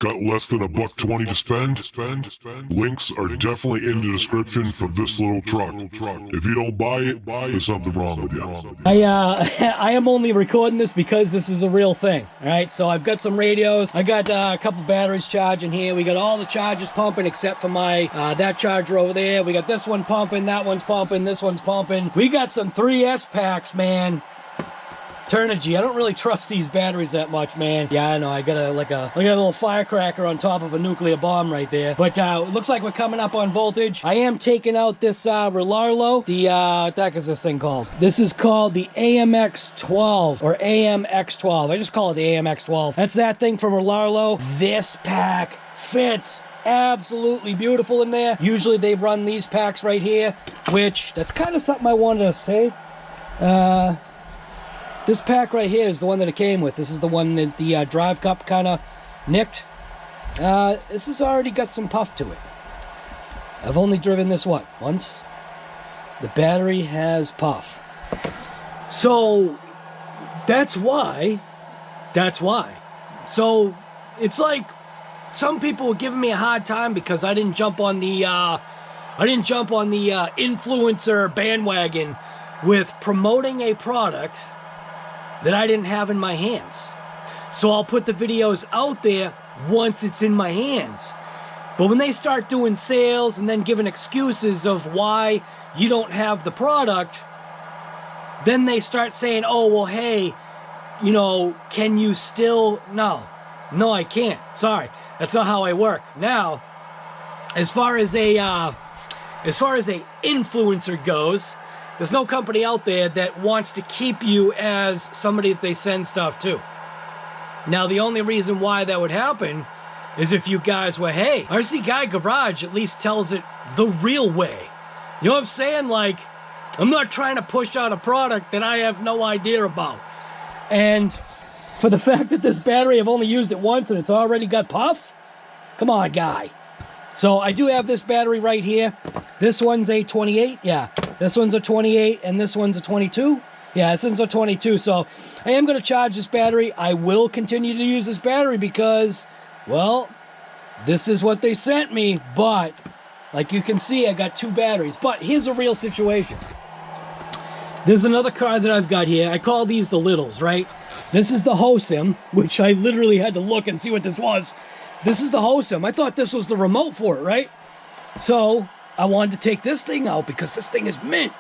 Got less than $1.20 to spend? Links are definitely in the description for this little truck. If you don't buy it, there's something wrong with you. I am only recording this because this is a real thing. All right, so I've got some radios. I got a couple batteries charging here. We got all the chargers pumping except for my that charger over there. We got this one pumping, that one's pumping, this one's pumping. We got some 3S packs, man. TENACITY. I don't really trust these batteries that much, man. Yeah, I know. I got a little firecracker on top of a nuclear bomb right there. But it looks like we're coming up on voltage. I am taking out this Relarlo. The what the heck is this thing called? This is called the AMX 12 or AMX 12. I just call it the AMX 12. That's that thing from Relarlo. This pack fits absolutely beautiful in there. Usually they run these packs right here, which that's kind of something I wanted to say. This pack right here is the one that it came with. This is the one that the drive cup kind of nicked. This has already got some puff to it. I've only driven this, what, once? The battery has puff. So, that's why. So, it's like some people were giving me a hard time because I didn't jump on the influencer bandwagon with promoting a product that I didn't have in my hands. So I'll put the videos out there once it's in my hands. But when they start doing sales and then giving excuses of why you don't have the product, then they start saying, oh, well, hey, you know, can you still? No, I can't. Sorry, that's not how I work. Now, as far as a influencer goes, there's no company out there that wants to keep you as somebody that they send stuff to. Now, the only reason why that would happen is if you guys were, hey, RC Guy Garage at least tells it the real way. You know what I'm saying? Like, I'm not trying to push out a product that I have no idea about. And for the fact that this battery, I've only used it once and it's already got puff? Come on, guy. So I do have this battery right here. This one's a 28, yeah. This one's a 28, and this one's a 22. Yeah, this one's a 22, so I am going to charge this battery. I will continue to use this battery because, well, this is what they sent me, but like you can see, I got two batteries. But here's a real situation. There's another car that I've got here. I call these the littles, right? This is the Hosim, which I literally had to look and see what this was. This is the Hosim. I thought this was the remote for it, right? So I wanted to take this thing out because this thing is mint.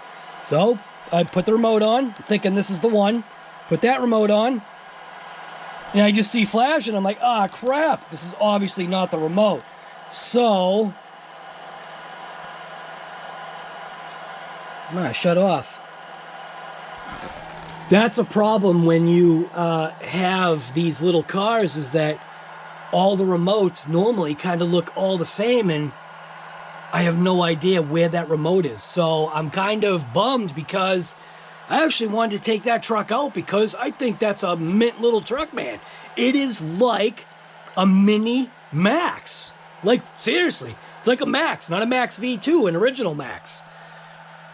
So I put the remote on, thinking this is the one. Put that remote on. And I just see flash and I'm like, ah, crap. This is obviously not the remote. So I'm gonna shut off. That's a problem when you have these little cars, is that all the remotes normally kind of look all the same, and I have no idea where that remote is. So I'm kind of bummed because I actually wanted to take that truck out because I think that's a mint little truck, man. It is like a mini Max. Like, seriously, it's like a Max, not a Max V2, an original Max.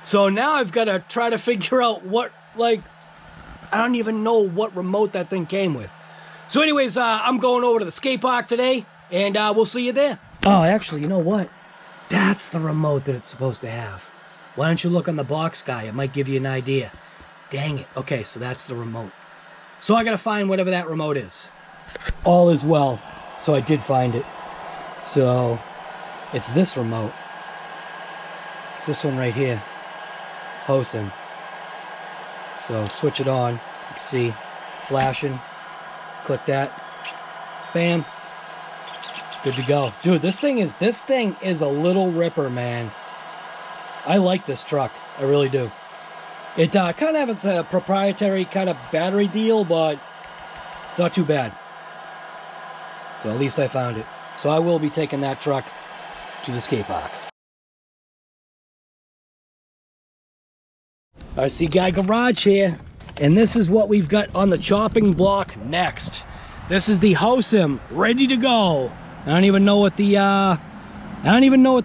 So now I've got to try to figure out what, like, I don't even know what remote that thing came with. So anyways, I'm going over to the skate park today, and we'll see you there. Oh, actually, you know what? That's the remote that it's supposed to have. Why don't you look on the box, guy? It might give you an idea. Dang it. Okay, so that's the remote. So I got to find whatever that remote is. All is well. So I did find it. So it's this remote. It's this one right here. Hosim. So switch it on. You can see flashing. Click that. Bam. Good to go. Dude, this thing is a little ripper, man. I like this truck. I really do. It kind of has a proprietary kind of battery deal, but it's not too bad. So at least I found it. So I will be taking that truck to the skate park. RC Guy Garage here, and this is what we've got on the chopping block next. This is the Hosim, ready to go. I don't even know what the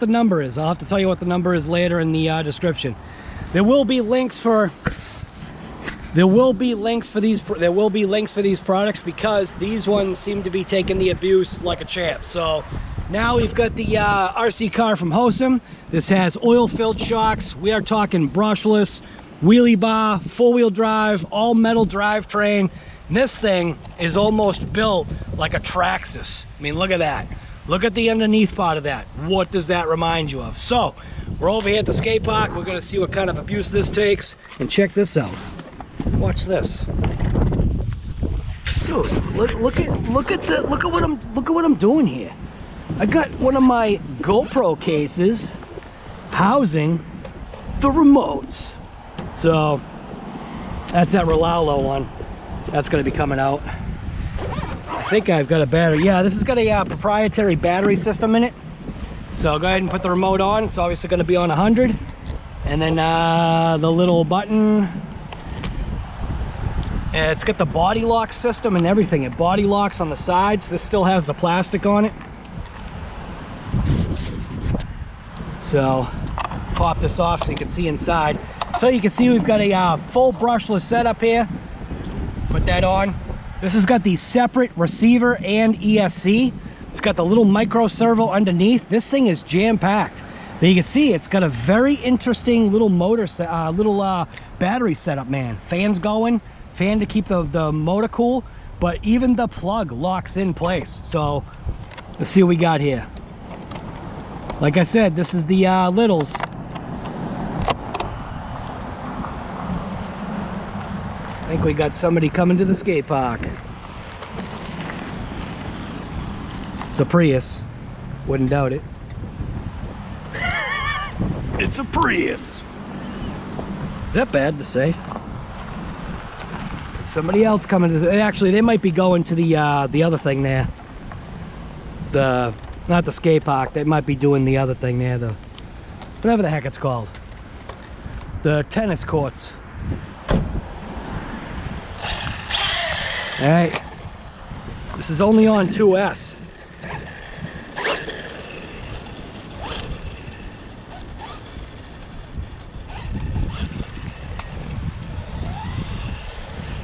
number is. I'll have to tell you what the number is later in the description. There will be links for There will be links for these. There will be links for these products because these ones seem to be taking the abuse like a champ. So now we've got the RC car from Hosam. This has oil-filled shocks. We are talking brushless, wheelie bar, four-wheel drive, all metal drivetrain. This thing is almost built like a Traxxas. I mean, look at that. Look at the underneath part of that. What does that remind you of? So we're over here at the skate park. We're gonna see what kind of abuse this takes, and check this out. Watch this. Dude, look at what I'm doing here. I got one of my GoPro cases housing the remotes. So that's that Rolalo one. That's going to be coming out. I think I've got a battery. Yeah, this has got a proprietary battery system in it. So I'll go ahead and put the remote on. It's obviously going to be on 100. And then the little button. It's got the body lock system and everything. It body locks on the sides. This still has the plastic on it. So pop this off so you can see inside. So you can see we've got a full brushless setup here. Put that on. This has got the separate receiver and ESC. It's got the little micro servo underneath. This thing is jam-packed. But you can see it's got a very interesting little motor, battery setup, man. Fans going. Fan to keep the motor cool, but even the plug locks in place. So let's see what we got here. Like I said, this is the littles. I think we got somebody coming to the skate park. It's a Prius, wouldn't doubt it. It's a Prius. Is that bad to say? Somebody else coming to this. Actually, they might be going to the other thing there. Not the skate park. They might be doing the other thing there, whatever the heck it's called. The tennis courts. All right. This is only on 2S.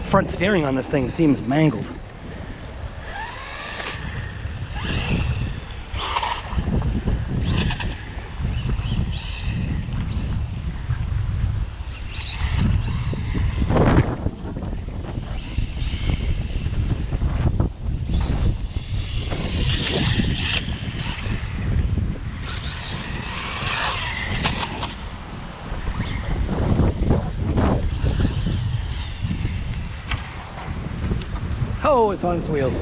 Front steering on this thing seems mangled. Oh, it's on its wheels.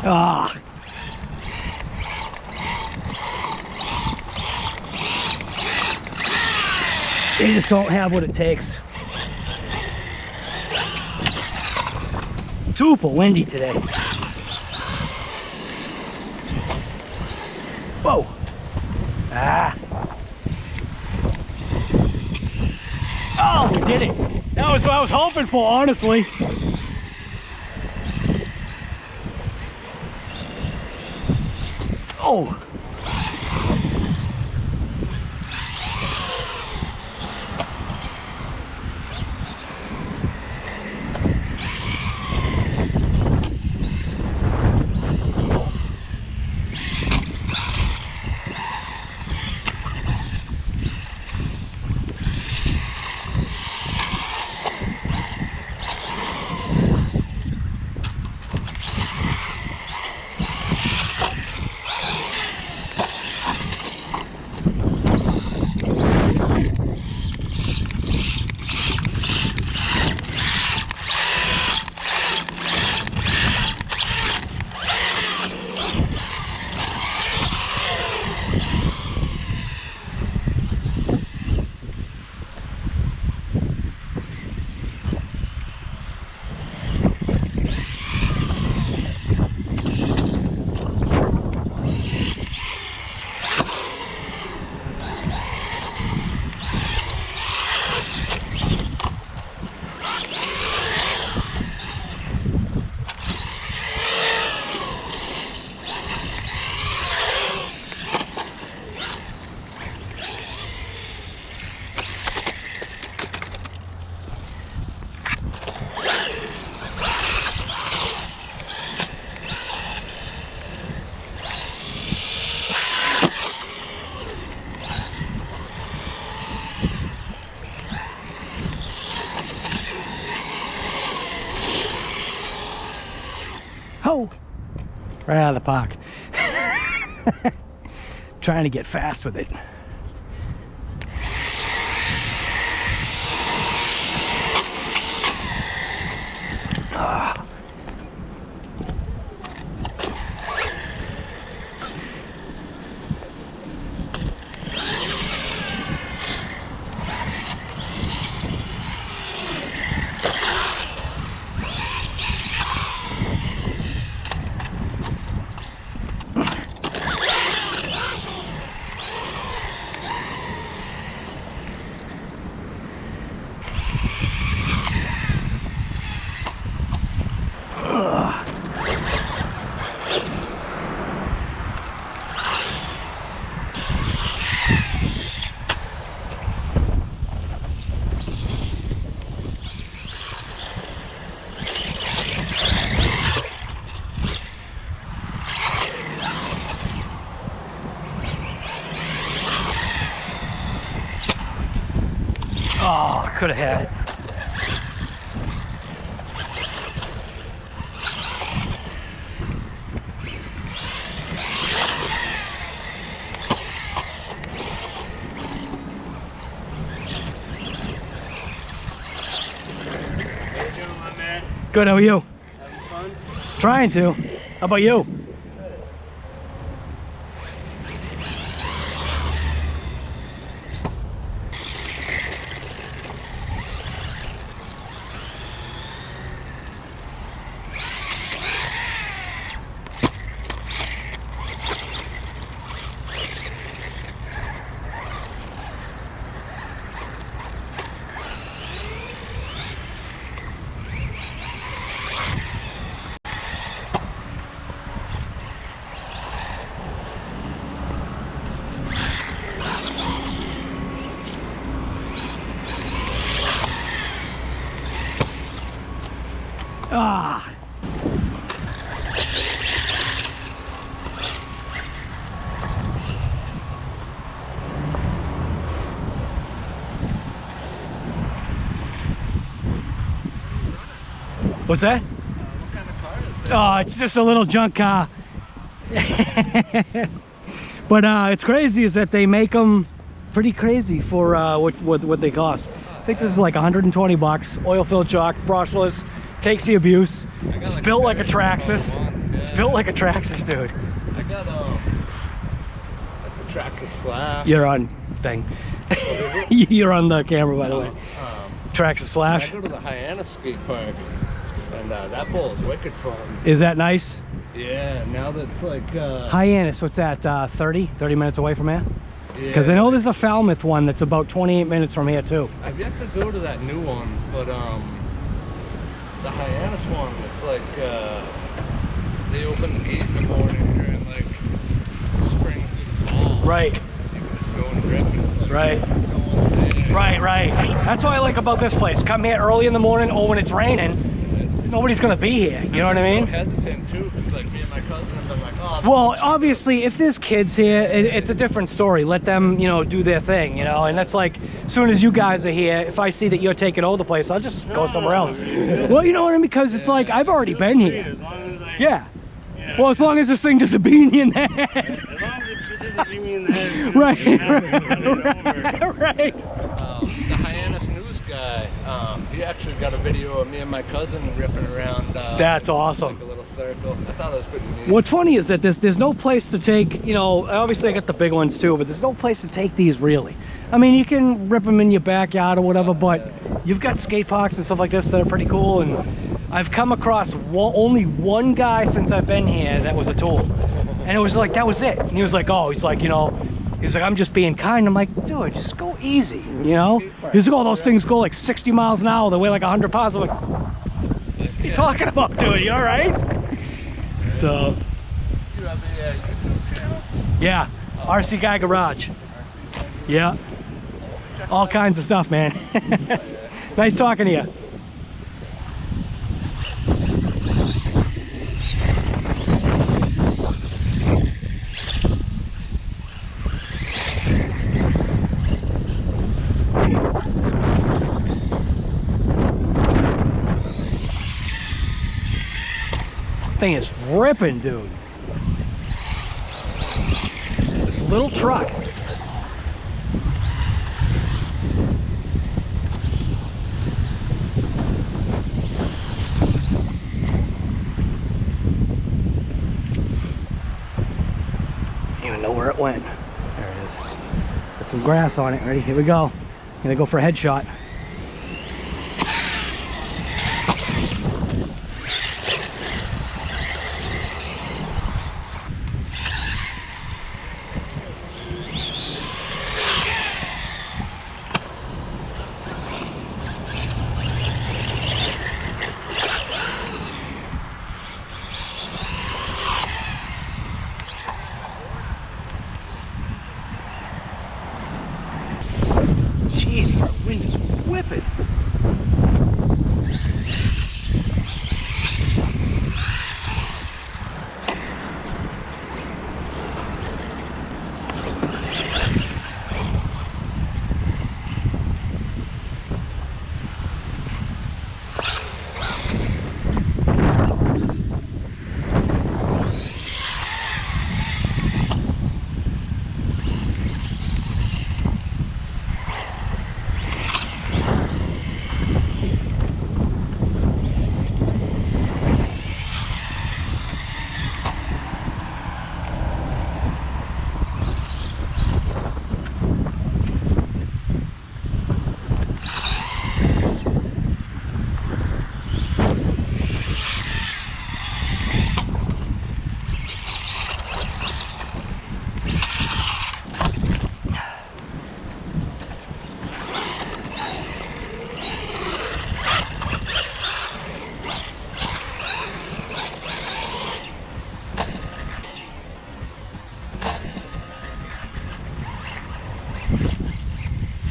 Ah. They just don't have what it takes. Super windy today. Whoa. Ah. Oh, we did it. That was what I was hoping for, honestly. Oh. go. Right out of the park. Trying to get fast with it. Oh, could have had it. How you doing, my man? Good, how are you? Having fun? Trying to. How about you? Ah. What's that? What kind of car is it? Oh, it's just a little junk car. But it's crazy is that they make them pretty crazy for what they cost. I think this is like 120 bucks. Oil-filled shock, brushless, takes the abuse. It's built like a Traxxas. It's built like a Traxxas, dude. I got like a Traxxas Slash. You're on thing. You're on the camera, by the way. Traxxas I Slash. go to the Hyannis skate park, and that bowl is wicked fun. Is that nice? Yeah, now that it's like Hyannis, what's that? 30 minutes away from here? yeah, Because I know there's a Falmouth one that's about 28 minutes from here too. I've yet to go to that new one, but the Hyannis one, it's like they open the gate in the morning during like spring through the fall. Right. You can just go and rip it. Like, Right. go and stay. Right. That's what I like about this place. Come here early in the morning, or when it's raining, nobody's gonna be here. You know what I mean? I'm so hesitant too, because like me and my cousin have been like, oh. Well, obviously, if there's kids here, it's a different story. Let them, do their thing, And that's like, as soon as you guys are here, if I see that you're taking over the place, I'll just go somewhere else. Well, you know what I mean? Because it's like, I've already been here. As long as I, Yeah. Well, as long as this thing doesn't beat me in the head. as long as it doesn't beat me in the head. Right. The Hyannis news guy, he actually got a video of me and my cousin ripping around. That's awesome. Like a little circle. I thought it was pretty neat. What's funny is that there's no place to take, obviously I got the big ones too, but there's no place to take these really. I mean, you can rip them in your backyard or whatever, but you've got skate parks and stuff like this that are pretty cool, and I've come across only one guy since I've been here that was a tool. And it was like, that was it. And he was like, he's like, I'm just being kind. I'm like, dude, just go easy, He's like, oh, those things go like 60 miles an hour. They weigh like 100 pounds. I'm like, what are you talking about, dude? You all right? So, You have a YouTube channel? yeah, RC Guy Garage. Yeah, all kinds of stuff, man. Nice talking to you. Thing is ripping, dude. This little truck. I don't even know where it went. There it is. Got some grass on it. Ready? Here we go. Gonna go for a headshot. Jesus, the wind is whipping.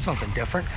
Something different.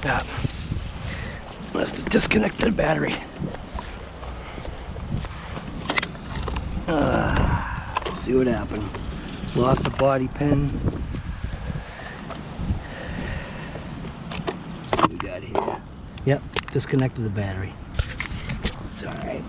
Yeah. Must have disconnected the battery. Let's see what happened. Lost the body pin. Let's see what we got here. Yep, disconnected the battery. It's alright.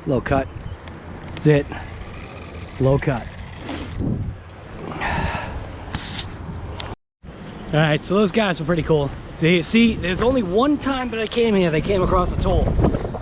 Low cut. That's it. Low cut. Alright, so those guys were pretty cool. See, there's only one time that I came here they came across a toll.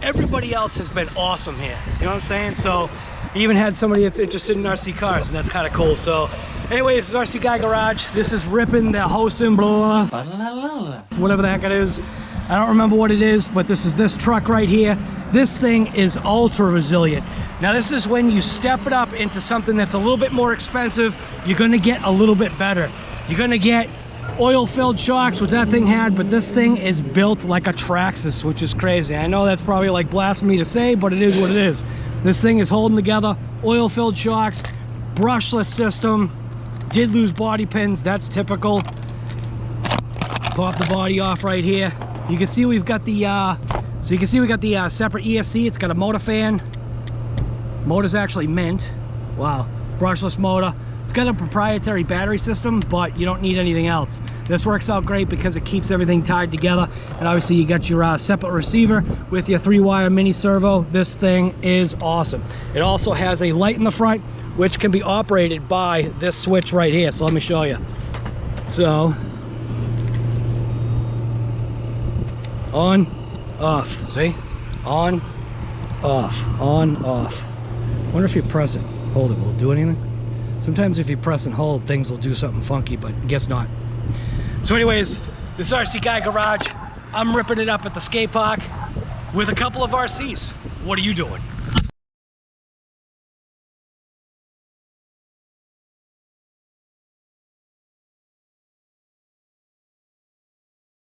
everybody else has been awesome here. You know what I'm saying? So even had somebody that's interested in RC cars, and that's kind of cool. So anyway, this is RC Guy Garage. This is ripping the Hosen, blah, blah, blah, whatever the heck it is. I don't remember what it is, but this is this truck right here. This thing is ultra resilient. Now this is when you step it up into something that's a little bit more expensive, you're gonna get a little bit better. You're gonna get oil-filled shocks, which that thing had, but this thing is built like a Traxxas, which is crazy. I know that's probably like blasphemy to say, but it is what it is. This thing is holding together, oil-filled shocks, brushless system, did lose body pins, that's typical. Pop the body off right here. You can see we've got the, separate ESC. It's got a motor fan. Motor's actually mint. Wow, brushless motor. It's got a proprietary battery system, but you don't need anything else. This works out great because it keeps everything tied together. And obviously you got your separate receiver with your 3-wire mini servo. This thing is awesome. It also has a light in the front, which can be operated by this switch right here. So let me show you. So, on, off, see? On, off, on, off. Wonder if you press it, hold it, will it do anything? Sometimes if you press and hold, things will do something funky, but guess not. So anyways, this RC Guy Garage, I'm ripping it up at the skate park with a couple of RCs. What are you doing?